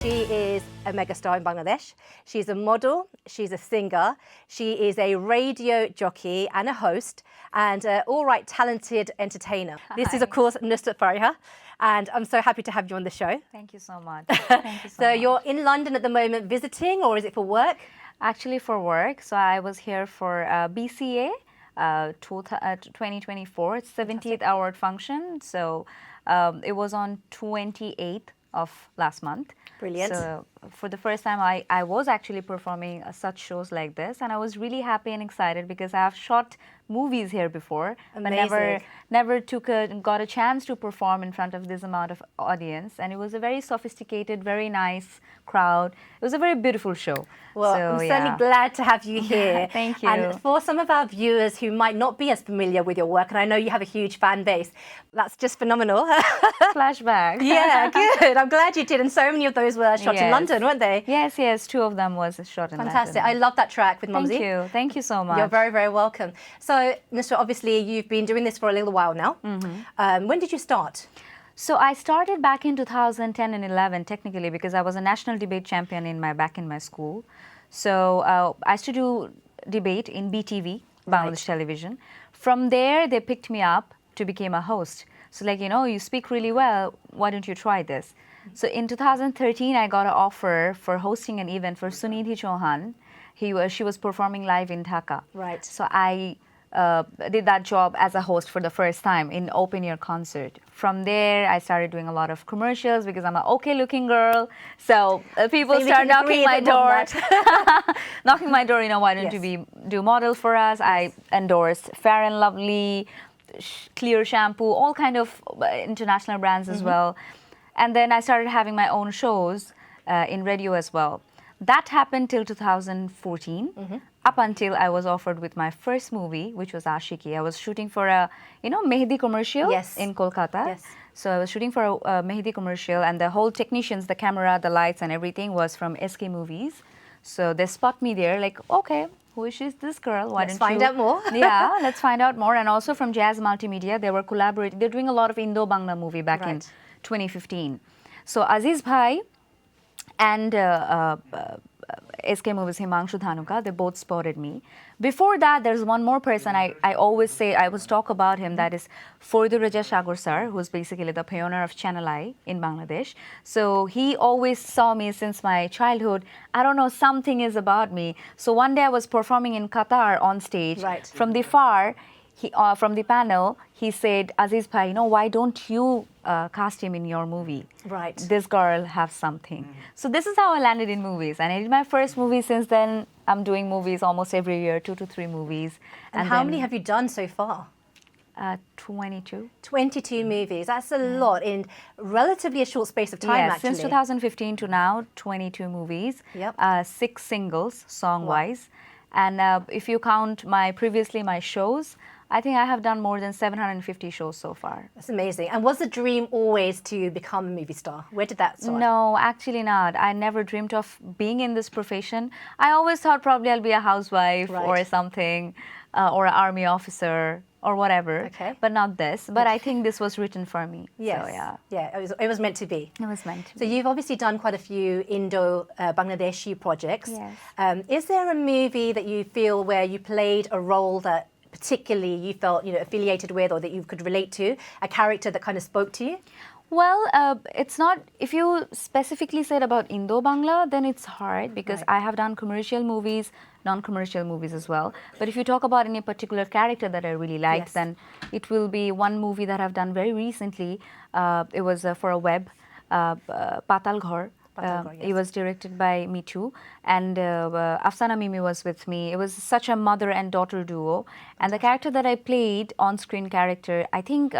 She is a megastar in Bangladesh. She's a model, she's a singer, she is a radio jockey and a host, and an all-right talented entertainer. Hi. This is, of course, Nusraat Faria, and I'm so happy to have you on the show. Thank you so much. Thank you so much. You're in London at the moment visiting, or is it for work? Actually for work. So I was here for BCA 2024. It's 70th award function. So it was on 28th of last month. Brilliant. So for the first time, I was actually performing such shows like this, and I was really happy and excited because I have shot movies here before, Amazing. but never got a chance to perform in front of this amount of audience. And it was a very sophisticated, very nice crowd. It was a very beautiful show. Well, So, I'm certainly glad to have you here. Thank you. And for some of our viewers who might not be as familiar with your work, and I know you have a huge fan base, that's just phenomenal. Flashback. Yeah, good. I'm glad you did. And so many of those were shot in Yes. London, weren't they? Yes, yes. 2 of them was shot in Fantastic. London. I love that track with Mumsy. Thank you. Thank you so much. You're very, very welcome. So, Nusra, obviously, you've been doing this for a little while now. When did you start? So I started back in 2010 and 11, technically, because I was a national debate champion back in my school. So I used to do debate in BTV, Bangladesh Television. From there, they picked me up to become a host. So like, you speak really well, why don't you try this? So in 2013, I got an offer for hosting an event for Sunidhi Chauhan. She was performing live in Dhaka. Right. So I did that job as a host for the first time in open air concert. From there, I started doing a lot of commercials because I'm an okay-looking girl. So people So we start can agree knocking my a bit more on door, knocking my door. Why don't Yes. you do models for us? Yes. I endorsed Fair and Lovely, Clear shampoo, all kind of international brands as well. And then I started having my own shows in radio as well. That happened till 2014, up until I was offered with my first movie, which was Ashiki. I was shooting for a, Mehdi commercial Yes. in Kolkata. Yes. So I was shooting for a Mehdi commercial, and the whole technicians, the camera, the lights, and everything was from SK Movies. So they spot me there, like, okay, who is this girl? Why Let's don't find you? out more. Yeah, let's find out more. And also from Jazz Multimedia, they were collaborating. They're doing a lot of Indo-Bangla movie back in Right. 2015. So Aziz Bhai and SK Movies Himanshu Dhanuka, they both spotted me. Before that, there's one more person I always say, I always talk about him, that is Fordur Raja Sagar sir, who's basically the pioneer of Channel I in Bangladesh. So he always saw me since my childhood. I don't know, something is about me. So one day I was performing in Qatar on stage. Right. From the far, from the panel, he said, Aziz Bhai, why don't you cast him in your movie? Right. This girl have something. So this is how I landed in movies. And I did my first movie. Since then, I'm doing movies almost every year, 2 to 3 movies. And how many have you done so far? 22. 22 movies. That's a lot in relatively a short space of time, Yes, actually. since 2015 to now, 22 movies. Yep. 6 singles, song-wise. And if you count my shows, I think I have done more than 750 shows so far. That's amazing. And was the dream always to become a movie star? Where did that start? No, actually not. I never dreamed of being in this profession. I always thought probably I'll be a housewife or something, or an army officer or whatever. Okay. But not this. But I think this was written for me. Yes. So, yeah. Yeah, it was meant to be. It was meant to So be. you've obviously done quite a few Indo-Bangladeshi projects. Yes. Is there a movie that you feel where you played a role that particularly you felt affiliated with, or that you could relate to, a character that kind of spoke to you? Well, it's not, if you specifically said about Indo-Bangla, then it's hard because I have done commercial movies, non-commercial movies as well. But if you talk about any particular character that I really liked, Yes. then it will be one movie that I've done very recently. It was for a web, Patal Ghor. It was directed by me too, and Afsana Mimi was with me. It was such a mother and daughter duo, and the character that I played, on-screen character, I think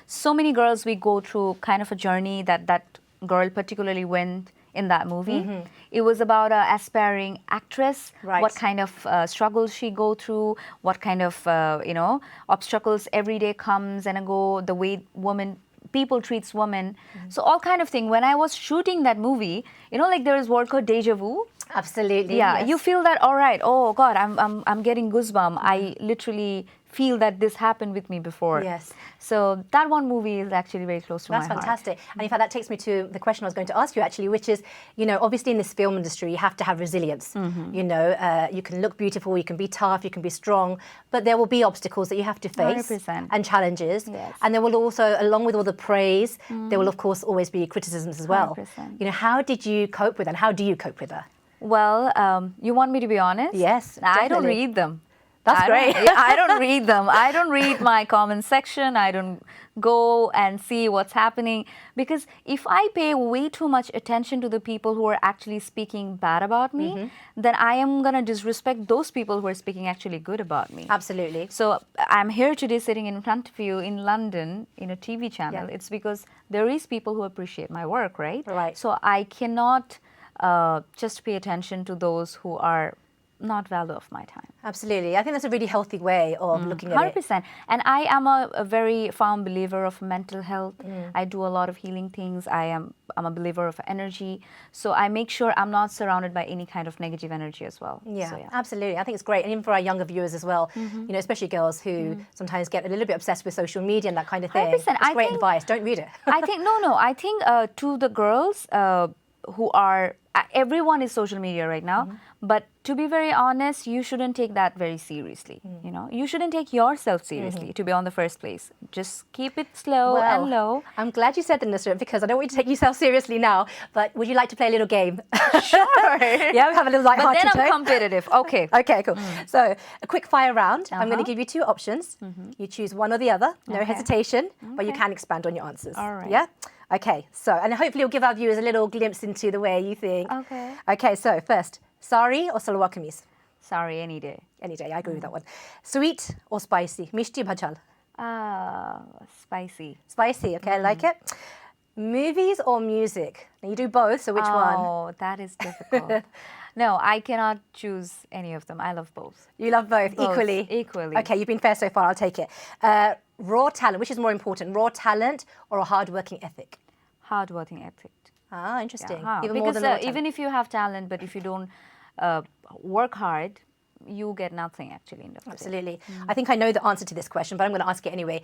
so many girls, we go through kind of a journey that girl particularly went in that movie. It was about an aspiring actress, what kind of struggles she go through, what kind of obstacles every day comes and go, the way people treats women. So all kind of thing. When I was shooting that movie, like there is word called deja vu. Absolutely. Yeah, yes. you feel that, all right, oh God, I'm getting goosebumps. I literally feel that this happened with me before. Yes. So that one movie is actually very close to That's my heart. fantastic. And in fact, that takes me to the question I was going to ask you actually, which is, you know, obviously in this film industry, you have to have resilience. You know, you can look beautiful, you can be tough, you can be strong, but there will be obstacles that you have to face 100%. and challenges. Yes. And there will also, along with all the praise, there will of course always be criticisms as well. 100%. You know, how did you cope with that? And how do you cope with that? Well, you want me to be honest? Yes, I don't definitely. read them. That's great. I don't read them. I don't read my comment section. I don't go and see what's happening, because if I pay way too much attention to the people who are actually speaking bad about me, then I am going to disrespect those people who are speaking actually good about me. Absolutely. So I'm here today sitting in front of you in London in a TV channel. Yeah. It's because there is people who appreciate my work, right? Right. So I cannot just pay attention to those who are not value of my time. Absolutely. I think that's a really healthy way of looking at it. 100%. And I am a very firm believer of mental health. I do a lot of healing things. I'm a believer of energy. So I make sure I'm not surrounded by any kind of negative energy as well. Yeah, So, yeah. absolutely. I think it's great. And even for our younger viewers as well, you know, especially girls who sometimes get a little bit obsessed with social media and that kind of thing. 100%. It's I great think- advice. Don't read it. I think, I think to the girls who are, everyone is social media right now, but to be very honest, you shouldn't take that very seriously. You know, you shouldn't take yourself seriously to be on the first place. Just keep it slow and low. I'm glad you said that, Nusraat, because I don't want you to take yourself seriously now, but would you like to play a little game? Sure. Yeah, we have a little But light-hearted then I'm tone. competitive. Okay. Okay, cool. So a quick fire round. I'm going to Uh-huh. give you two options. You choose one or the other. No Okay. hesitation, but you Okay. can expand on your answers. All right. Yeah? Okay, so, and hopefully you'll give our viewers a little glimpse into the way you think. Okay. Okay, so first, sari or salwar kameez? Sorry, any day. Any day, I agree with that one. Sweet or spicy? Mishti bhajal? Spicy. Spicy, okay, I like it. Movies or music? Now you do both, so which one? Oh, that is difficult. No, I cannot choose any of them. I love both. You love both, Both, equally? equally. Okay, you've been fair so far, I'll take it. Raw talent, which is more important, raw talent or a hard-working ethic? Hard-working ethic. Ah, interesting. Yeah, Even more because than raw talent. even if you have talent, but if you don't work hard, you get nothing actually in the day. Absolutely. I think I know the answer to this question, but I'm going to ask it anyway.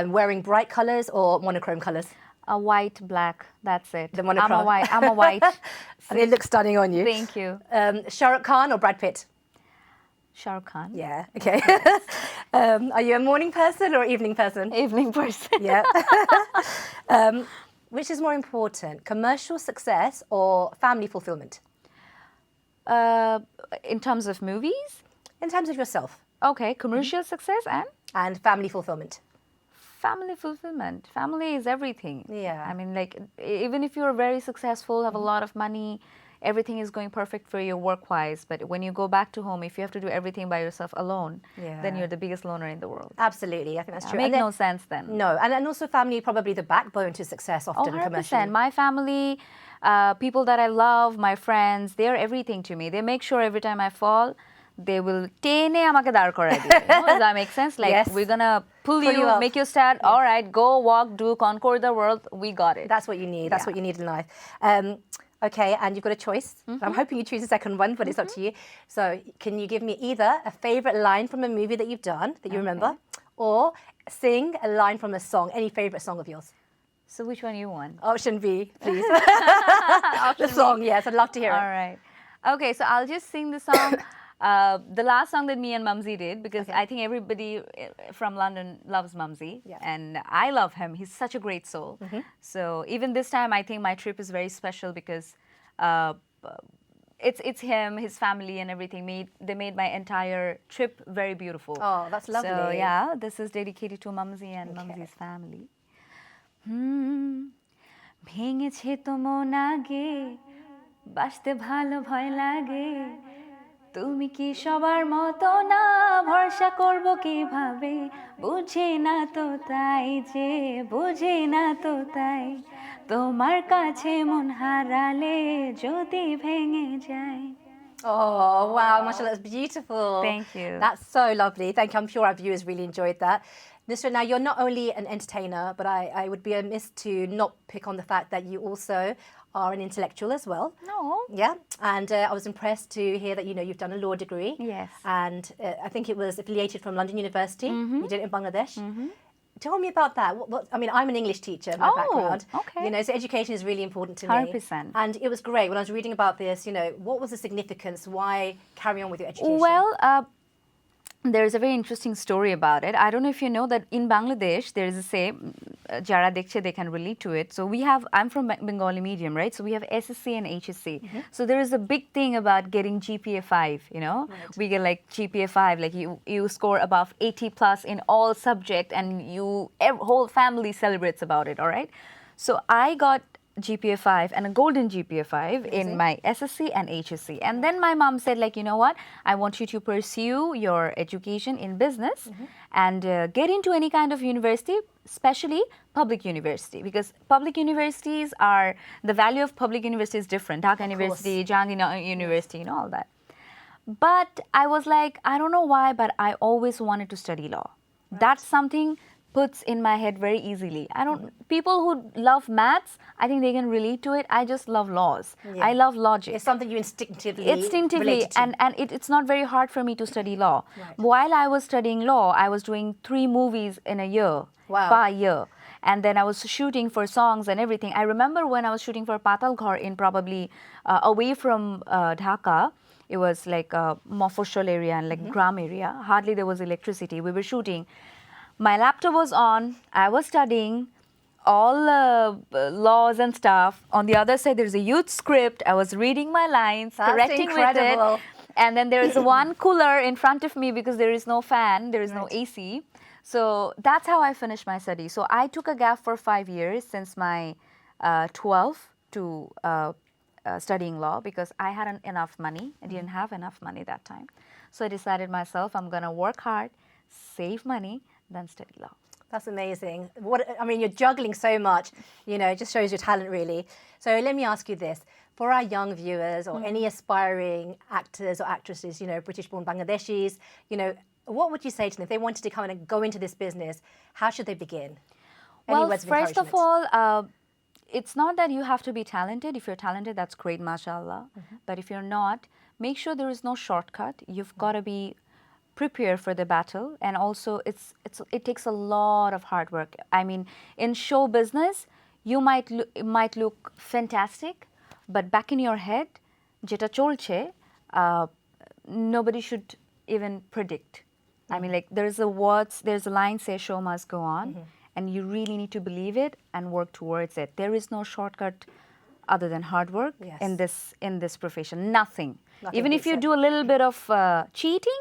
Wearing bright colours or monochrome colours? A white, black, that's it. The monochrome. I'm a white. And they look stunning on you. Thank you. Shah Rukh Khan or Brad Pitt? Shah Rukh Khan. Yeah, okay. Are you a morning person or evening person? Evening person. Yeah. Which is more important, commercial success or family fulfillment? In terms of movies? In terms of yourself Okay, commercial success and and family fulfillment. family fulfillment. Family is everything. Yeah. I mean, like, even if you're very successful, have a lot of money, everything is going perfect for you work-wise, but when you go back to home, if you have to do everything by yourself alone, Yeah. then you're the biggest loner in the world. Absolutely, I think that's true. Make And then- no sense then. No, and also family probably the backbone to success Oh, often 100%. commercially. My family, people that I love, my friends, they're everything to me. They make sure every time I fall, they will টেনে আমাকে দাঁড় করায় দিবে. Does that make sense? Like, Yes. we're gonna pull you, you up. make you stand. All right, go walk, do, conquer the world. We got it. That's what you need. That's Yeah. what you need in life. Okay, and you've got a choice. I'm hoping you choose the second one, but it's up to you. So can you give me either a favourite line from a movie that you've done that you remember, or sing a line from a song, any favourite song of yours? So which one you want? Option B, please. The song, yes, I'd love to hear All it. right. Okay, so I'll just sing the song. The last song that me and Mumsy did, because I think everybody from London loves Mumsy, Yeah. and I love him. He's such a great soul. So even this time, I think my trip is very special because it's him, his family, and everything. They made my entire trip very beautiful. Oh, that's lovely. So yeah, this is dedicated to Mumsy and Mumsy's family. ভেঙেছে তো মন আগে বাসতে ভালো ভয় লাগে তুমি কি সবার মতো না ভরসা করব কিভাবে বুঝে না তো তাই যে বুঝে না তো তাই তোমার কাছে মন হারালে যদি ভেঙে যায় Oh, wow, mashallah, that's beautiful. Thank you. That's so lovely. Thank you. I'm sure our viewers really enjoyed that. Nusraat, now you're not only an entertainer, but I would be amiss to not pick on the fact that you also are an intellectual as well. No. Yeah, and I was impressed to hear that you've done a law degree. Yes. And I think it was affiliated from London University. You did it in Bangladesh. Tell me about that. I mean, I'm an English teacher, my background. Okay. So education is really important to me. 100%. And it was great when I was reading about this. What was the significance? Why carry on with your education? Well, there's a very interesting story about it. I don't know if you know that in Bangladesh, there is a say, Jara Dekhche, they can relate to it. So I'm from Bengali medium, right? So we have SSC and HSC. So there is a big thing about getting GPA 5, Right. We get like GPA 5, like you score above 80 plus in all subject and whole family celebrates about it, all right? So I got GPA 5 and a golden GPA 5 in my SSC and HSC. And then my mom said, like, you know what? I want you to pursue your education in business and get into any kind of university, especially public university, because public universities the value of public university is different. Dhaka University, Jahangir University, all that. But I was like, I don't know why, but I always wanted to study law. Right. That's something puts in my head very easily. People who love maths, I think they can relate to it. I just love laws. Yeah. I love logic. It's something you instinctively related to. and it's not very hard for me to study law. Right. While I was studying law, I was doing 3 movies in a year, per year. And then I was shooting for songs and everything. I remember when I was shooting for Patal Ghar in probably away from Dhaka. It was like a Mofosol area and like Gram area. Hardly there was electricity. We were shooting. My laptop was on, I was studying all laws and stuff. On the other side, there's a huge script. I was reading my lines, correcting with it. And then there's one cooler in front of me because there is no fan, there is no AC. So that's how I finished my study. So I took a gap for 5 years since my 12 to studying law because I hadn't enough money. I didn't have enough money that time. So I decided myself, I'm going to work hard, save money, then study law. That's amazing. You're juggling so much, it just shows your talent really. So let me ask you this. For our young viewers or any aspiring actors or actresses, British-born Bangladeshis, what would you say to them if they wanted to come and go into this business? How should they begin? Well, first of all, it's not that you have to be talented. If you're talented, that's great, mashallah. But if you're not, make sure there is no shortcut. You've got to be prepare for the battle, and also it takes a lot of hard work. I mean, in show business, you might look fantastic, but back in your head, jeta cholche, nobody should even predict. I mean, like there's a line say show must go on, and you really need to believe it and work towards it. There is no shortcut other than hard work in this profession. Nothing. Even if you do a little bit of cheating,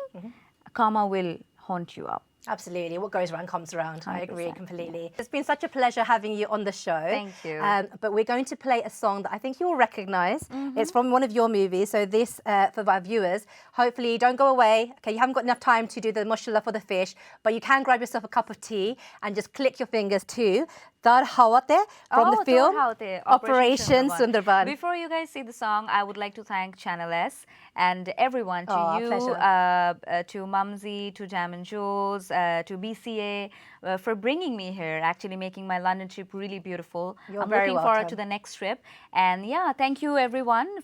karma will haunt you up. Absolutely. What goes around comes around. 100%. I agree completely. Yeah. It's been such a pleasure having you on the show. Thank you. But we're going to play a song that I think you'll recognize. It's from one of your movies. So this, for our viewers, hopefully don't go away. Okay, you haven't got enough time to do the mashallah for the fish, but you can grab yourself a cup of tea and just click your fingers to Dar Hawate from the film Operation Sundarban. Before you guys see the song, I would like to thank Channel S and everyone, to you, to Mumsy, to Jam and Jules, to BCA, for bringing me here, actually making my London trip really beautiful. You're I'm very looking welcome. forward to the next trip. And yeah, thank you everyone